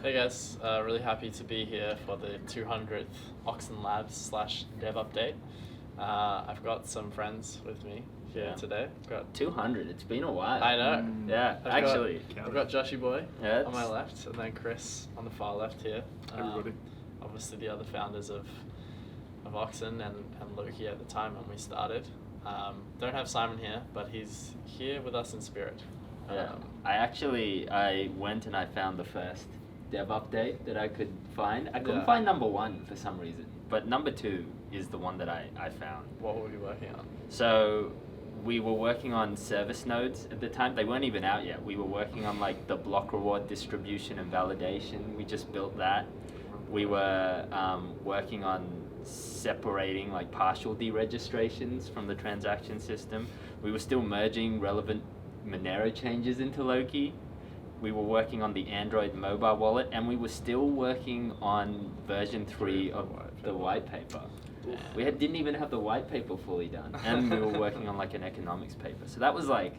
Hey guys, really happy to be here for the 200th Oxen Labs / dev update. I've got some friends with me here today. I've got 200, it's been a while. I know. Yeah, actually. I've got Joshy Boy Yeah, on my left, and then Chris on the far left here. Everybody. Obviously the other founders of Oxen and Loki at the time when we started. Don't have Simon here, but he's here with us in spirit. Yeah. I went and I found the first dev update that I could find. I couldn't find number 1 for some reason, but number 2 is the one that I found. What were we working on? So we were working on service nodes at the time. They weren't even out yet. We were working on like the block reward distribution and validation. We just built that. We were working on separating like partial deregistrations from the transaction system. We were still merging relevant Monero changes into Loki. We were working on the Android mobile wallet, and we were still working on version 3 of the white paper. We didn't even have the white paper fully done, and we were working on like an economics paper. So that was like,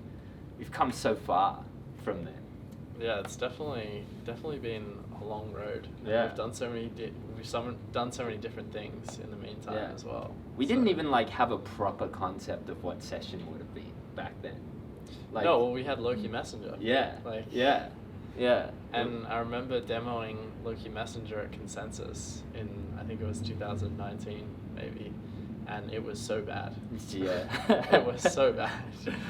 we've come so far from there. Yeah, it's definitely been a long road. Yeah. We've done so many done so many different things in the meantime as well. We didn't even like have a proper concept of what session would have been back then. Like, no, well, we had Loki Messenger. Yeah. And I remember demoing Loki Messenger at Consensus in, I think it was 2019 maybe, and it was so bad. Yeah. It was so bad.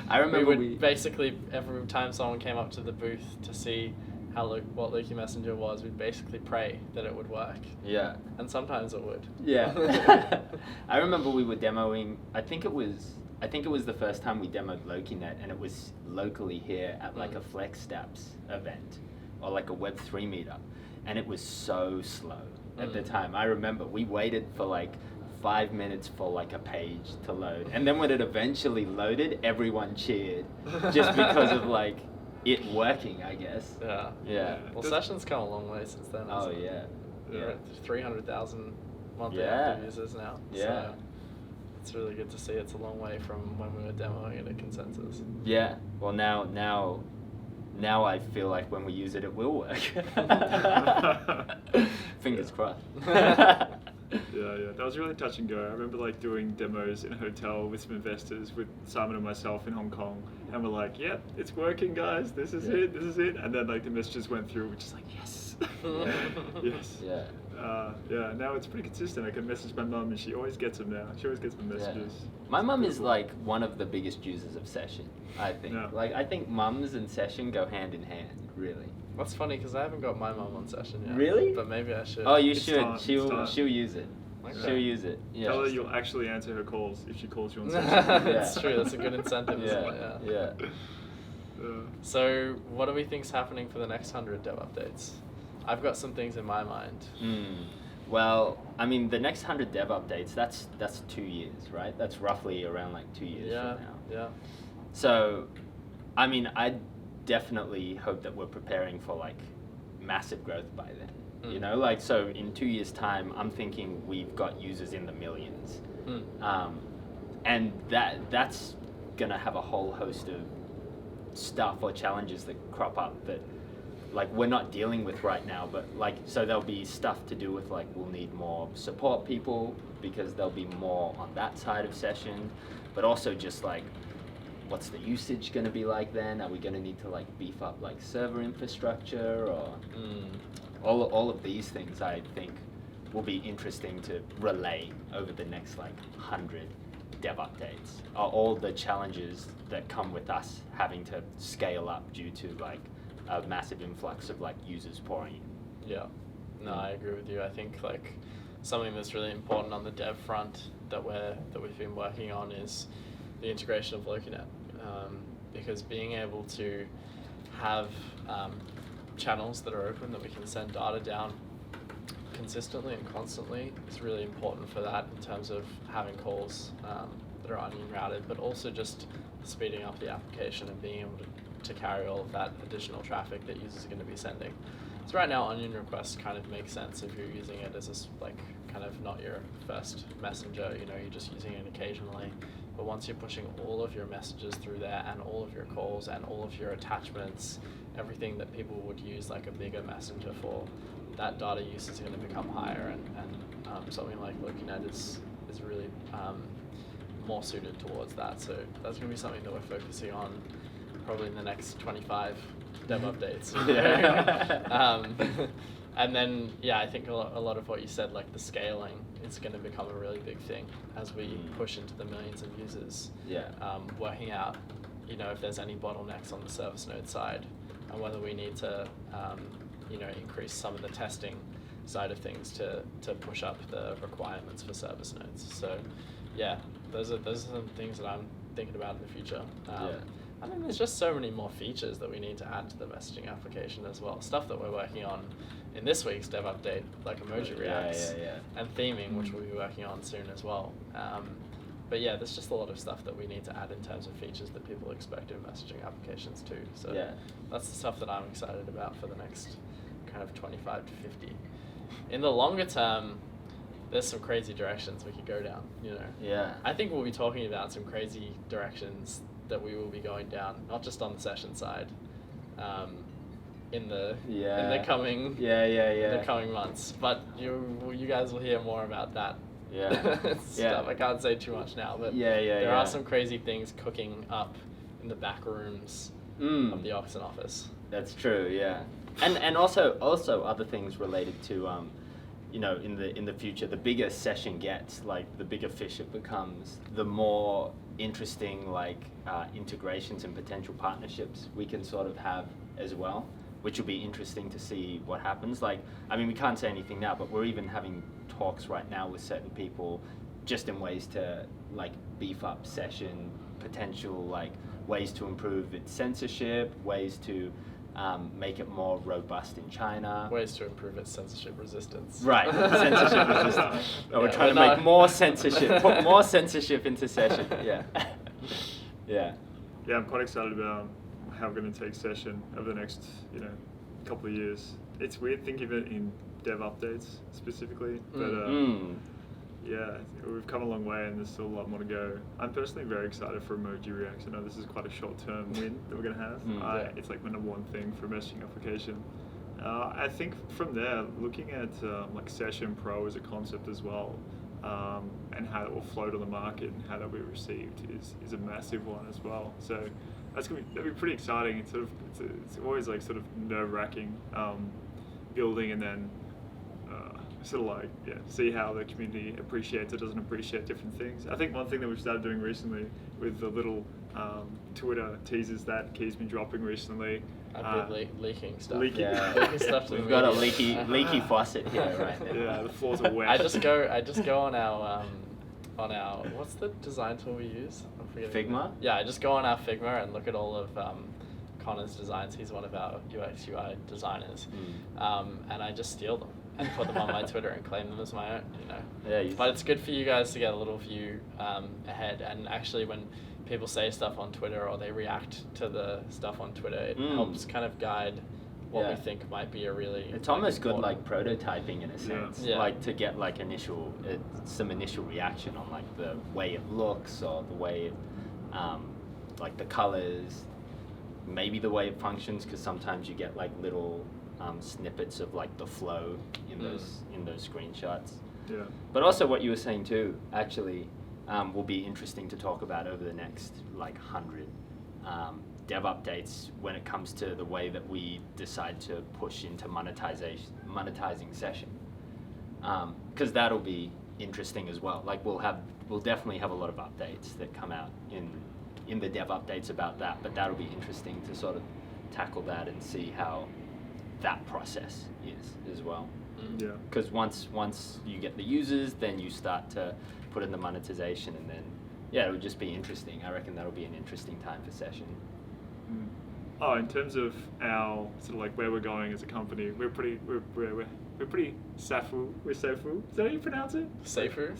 I remember we would basically, every time someone came up to the booth to see what Loki Messenger was, we'd basically pray that it would work. Yeah. And sometimes it would. Yeah. I remember we were demoing, I think it was the first time we demoed LokiNet, and it was locally here at like a FlexStaps event or like a Web3 meetup, and it was so slow at the time. I remember we waited for like 5 minutes for like a page to load, and then when it eventually loaded, everyone cheered just because of like it working, I guess. Yeah. Well, Session's come a long way since then. Oh yeah. We're at 300,000 monthly active users now. Yeah. So it's really good to see. It's a long way from when we were demoing it at Consensus. Yeah. Well, now I feel like when we use it, it will work. Fingers crossed. Yeah, that was really touch and go. I remember like doing demos in a hotel with some investors, with Simon and myself in Hong Kong, and we're like, "Yep, it's working, guys. This is it. And then like the messages went through, which is like, yes, yes. Yeah. Now it's pretty consistent. I can message my mum, and she always gets them now. She always gets my messages. My mum is like one of the biggest users of Session, I think. Yeah. Like I think mums and Session go hand in hand, really. That's funny because I haven't got my mum on Session yet. Really? But maybe I should. Oh, you It's should. time. She'll use it. Okay. She'll use it. Yeah. Tell her you'll actually answer her calls if she calls you on Session. That's true. That's a good incentive, isn't it? Yeah. So, what do we think's happening for the next 100 dev updates? I've got some things in my mind. Well, I mean, the next 100 dev updates, that's 2 years, right? That's roughly around like 2 years from now. Yeah. So, I mean, I definitely hope that we're preparing for like massive growth by then. You know, like, so in 2 years' time, I'm thinking we've got users in the millions. And that's gonna have a whole host of stuff or challenges that crop up that like we're not dealing with right now, but like, so there'll be stuff to do with like, we'll need more support people because there'll be more on that side of Session, but also just like, what's the usage going to be like then? Are we going to need to like beef up like server infrastructure or all of these things? I think will be interesting to relay over the next like 100 dev updates. Are all the challenges that come with us having to scale up due to like a massive influx of like users pouring in. Yeah. No, I agree with you. I think like something that's really important on the dev front that we've been working on is the integration of LokiNet, because being able to have channels that are open that we can send data down consistently and constantly is really important for that in terms of having calls that are onion routed, but also just speeding up the application and being able to carry all of that additional traffic that users are going to be sending. So right now, onion requests kind of make sense if you're using it as a, like, kind of not your first messenger, you know, you're just using it occasionally. But once you're pushing all of your messages through there and all of your calls and all of your attachments everything that people would use like a bigger messenger for, that data use is going to become higher, and something like LokiNet is really more suited towards that. So that's going to be something that we're focusing on probably in the next 25 dev updates. And then, yeah, I think a lot of what you said, like the scaling, is going to become a really big thing as we push into the millions of users. Yeah. Working out, if there's any bottlenecks on the service node side, and whether we need to, increase some of the testing side of things to push up the requirements for service nodes. So, yeah, those are some things that I'm thinking about in the future. I mean, there's just so many more features that we need to add to the messaging application as well. Stuff that we're working on in this week's dev update, like emoji reacts and theming, which we'll be working on soon as well. But yeah, there's just a lot of stuff that we need to add in terms of features that people expect in messaging applications too. So that's the stuff that I'm excited about for the next kind of 25 to 50. In the longer term, there's some crazy directions we could go down, Yeah. I think we'll be talking about some crazy directions that we will be going down, not just on the session side, in the coming the coming months. But you guys will hear more about that stuff. I can't say too much now, but there are some crazy things cooking up in the back rooms of the Oxen office. That's true, yeah. And also other things related to in the future, the bigger session gets, like the bigger fish it becomes, the more interesting integrations and potential partnerships we can sort of have as well, which will be interesting to see what happens. We can't say anything now, but we're even having talks right now with certain people just in ways to beef up session, potential ways to improve its censorship, ways to make it more robust in China. Ways to improve its censorship resistance. Right, censorship resistance. We're trying to make more censorship, put more censorship into session. Yeah. Yeah, I'm quite excited about how we're going to take session over the next, couple of years. It's weird thinking of it in dev updates specifically, but we've come a long way and there's still a lot more to go. I'm personally very excited for emoji reacts. I know this is quite a short-term win that we're going to have. It's like my number one thing for a messaging application. I think from there, looking at Session Pro as a concept as well, and how it will float on the market and how that will be received is a massive one as well. So that'd be pretty exciting. It's always sort of nerve-wracking building and then see how the community appreciates or doesn't appreciate different things. I think one thing that we've started doing recently with the little Twitter teasers that Key's been dropping recently. I've been leaking stuff. Leaking stuff to We've got a leaky faucet here right now. Yeah, the floors are wet. I just go on our what's the design tool we use? Figma? Yeah, I just go on our Figma and look at all of Connor's designs. He's one of our UX UI designers, and I just steal them and put them on my Twitter and claim them as my own. Yeah. But it's good for you guys to get a little view ahead. And actually, when people say stuff on Twitter or they react to the stuff on Twitter, it helps kind of guide what we think might be a really. It's almost good prototyping in a sense, Yeah. to get some initial reaction on the way it looks or the way it, the colors, maybe the way it functions, because sometimes you get little snippets of the flow in those screenshots. Yeah. But also what you were saying too, actually, will be interesting to talk about over the next 100 dev updates when it comes to the way that we decide to push into monetizing session, because that'll be interesting as well. We'll definitely have a lot of updates that come out in the dev updates about that, but that'll be interesting to sort of tackle that and see how that process is as well. Yeah. Because once you get the users, then you start to put in the monetization, and then it would just be interesting. I reckon that'll be an interesting time for session. Oh, in terms of our sort of where we're going as a company, we're pretty safu. We're safu. Is that how you pronounce it? Safer.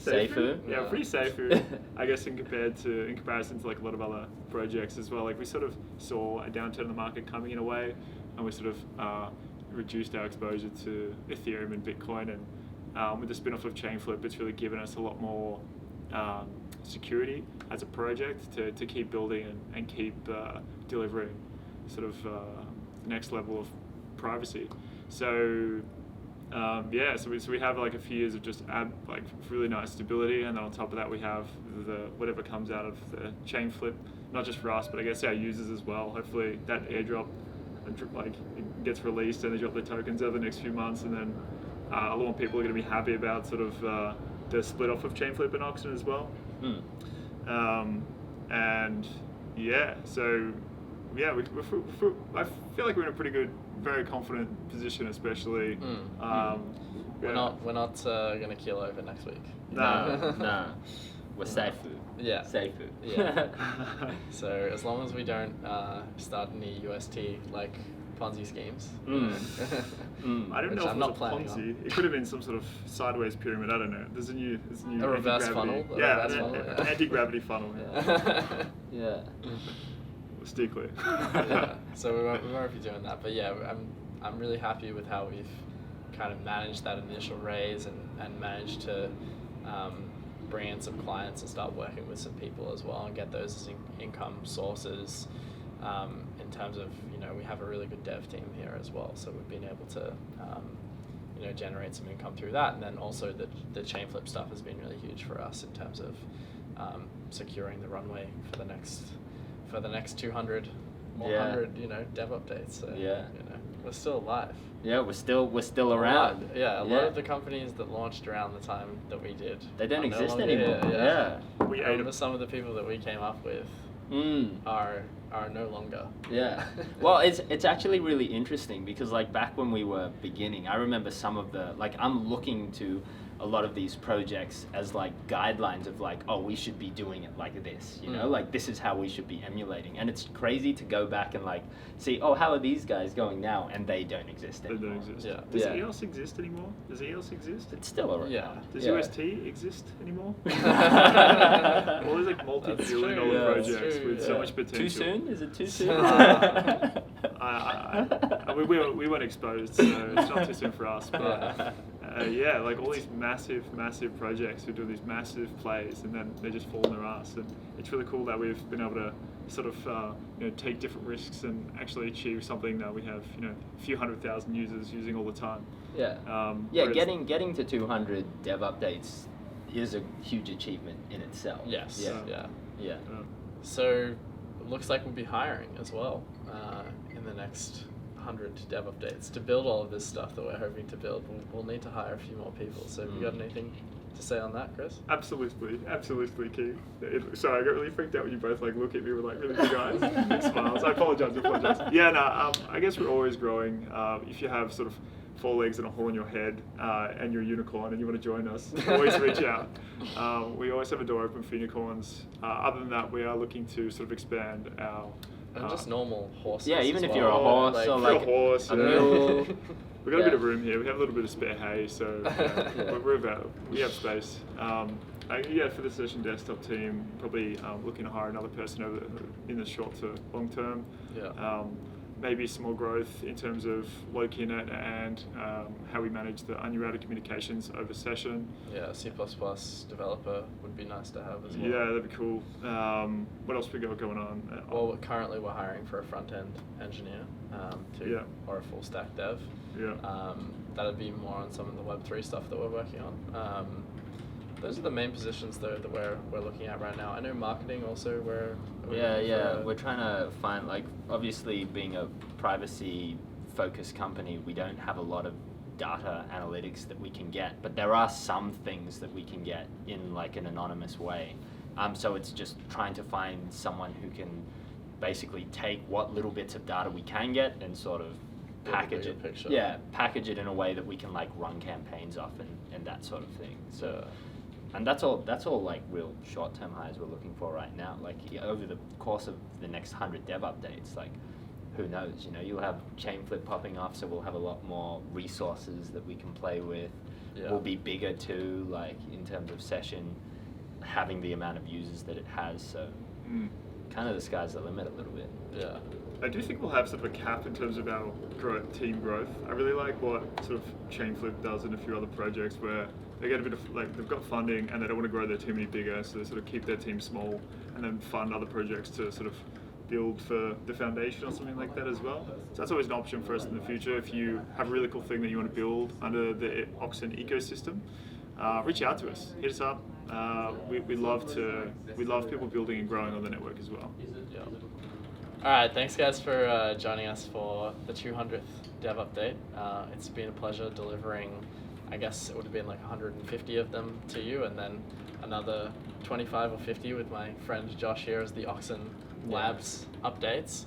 Yeah, pretty safu. I guess in comparison to a lot of other projects as well. We sort of saw a downturn in the market coming in a way, and we sort of reduced our exposure to Ethereum and Bitcoin, and with the spin-off of Chainflip, it's really given us a lot more security as a project to keep building and keep delivering sort of next level of privacy. So so we have like a few years of just like really nice stability, and then on top of that we have the whatever comes out of the chain flip, not just for us but I guess our users as well. Hopefully that airdrop like it gets released and they drop their tokens over the next few months, and then a lot more people are going to be happy about sort of the split off of chain flip and Oxen as well. And yeah, so yeah, I feel like we're in a pretty good, very confident position, especially. We're not gonna keel over next week. No. We're safe. Yeah. Safe. Yeah. So as long as we don't start any UST like Ponzi schemes. I don't know if it was a Ponzi. It could have been some sort of sideways pyramid. I don't know. There's a new a reverse funnel. An anti-gravity funnel. Yeah. Steer clear. Yeah. So we won't be doing that. But yeah, I'm really happy with how we've kind of managed that initial raise and managed to bring in some clients and start working with some people as well and get those as income sources. In terms of, we have a really good dev team here as well, so we've been able to generate some income through that, and then also the chain flip stuff has been really huge for us in terms of securing the runway for the next 200 more 100 dev updates. So, we're still alive. Yeah, we're still around. Yeah, a lot of the companies that launched around the time that we did, they don't exist no anymore. Here, We some of the people that we came up with are no longer. Yeah. Well, it's actually really interesting because like back when we were beginning, I remember some of the I'm looking to a lot of these projects as like guidelines of like, oh, we should be doing it like this, like this is how we should be emulating. And it's crazy to go back and like see, oh, how are these guys going now? And they don't exist anymore. They don't exist. Yeah. Does EOS exist anymore? Does EOS exist? It's still around. Yeah. Does UST exist anymore? All these like multi-billion-dollar projects with so much potential. Too soon? Is it too soon? We weren't exposed, so it's not too soon for us. But like all these massive projects who do these massive plays, and then they just fall on their ass. And it's really cool that we've been able to sort of take different risks and actually achieve something that we have a few 100,000 users using all the time. Getting to 200 dev updates is a huge achievement in itself. Yes. Yeah. So looks like we'll be hiring as well in the next 100 dev updates to build all of this stuff that we're hoping to build. We'll need to hire a few more people. So have you got anything to say on that, Chris? Absolutely, Keith. Sorry, I got really freaked out when you both look at me with really big eyes, big smiles. I apologize. Yeah, no, I guess we're always growing. If you have sort of 4 legs and a hole in your head and you're a unicorn and you want to join us, always reach out. We always have a door open for unicorns. Other than that, we are looking to sort of expand our and just normal horses. Yeah, even if well. you're a horse or like a horse, a mule. We've got a bit of room here. We have a little bit of spare hay, so we have space. For the Session Desktop team, probably looking to hire another person in the short to long term. Yeah. Maybe some more growth in terms of low-keynet and how we manage the unrouted communications over Session. Yeah, C++ developer would be nice to have as well. Yeah, that'd be cool. What else we got going on? Well, currently we're hiring for a front-end engineer or a full-stack dev. Yeah. That'd be more on some of the Web3 stuff that we're working on. Those are the main positions though that we're looking at right now. I know marketing also we're trying to find, obviously being a privacy focused company, we don't have a lot of data analytics that we can get, but there are some things that we can get in an anonymous way. So it's just trying to find someone who can basically take what little bits of data we can get and sort of package it. Picture. Yeah, package it in a way that we can run campaigns off and that sort of thing. So. And that's all real short-term hires we're looking for right now. Over the course of the next 100 dev updates, who knows? You'll have chain flip popping off, so we'll have a lot more resources that we can play with. Yeah. We'll be bigger too, in terms of Session, having the amount of users that it has. So kind of the sky's the limit a little bit. Yeah. I do think we'll have sort of a cap in terms of our team growth. I really like what sort of Chainflip does in a few other projects where they get a bit of they've got funding and they don't want to grow their team any bigger, so they sort of keep their team small and then fund other projects to sort of build for the foundation or something like that as well. So that's always an option for us in the future. If you have a really cool thing that you want to build under the Oxen ecosystem, reach out to us, hit us up. We love people building and growing on the network as well. Yeah. All right, thanks guys for joining us for the 200th Dev Update. It's been a pleasure delivering, I guess it would have been like 150 of them to you, and then another 25 or 50 with my friend Josh here as the Oxen Labs updates.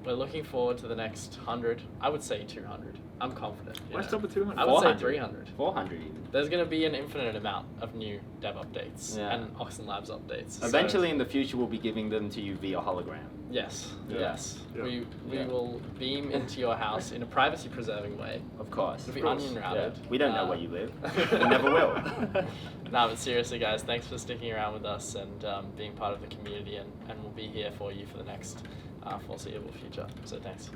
We're looking forward to the next 100. I would say 200. I'm confident. Why stop at 200? I would say 300. 400 even. There's going to be an infinite amount of new dev updates and Oxen Labs updates. Eventually in the future we'll be giving them to you via hologram. Yes, Yeah. yes. Yeah. We will beam into your house in a privacy preserving way. Of course. It'll be course. onion Yeah. routed. We don't know where you live. We never will. No, but seriously guys, thanks for sticking around with us and being part of the community, and we'll be here for you for the next foreseeable future. So thanks.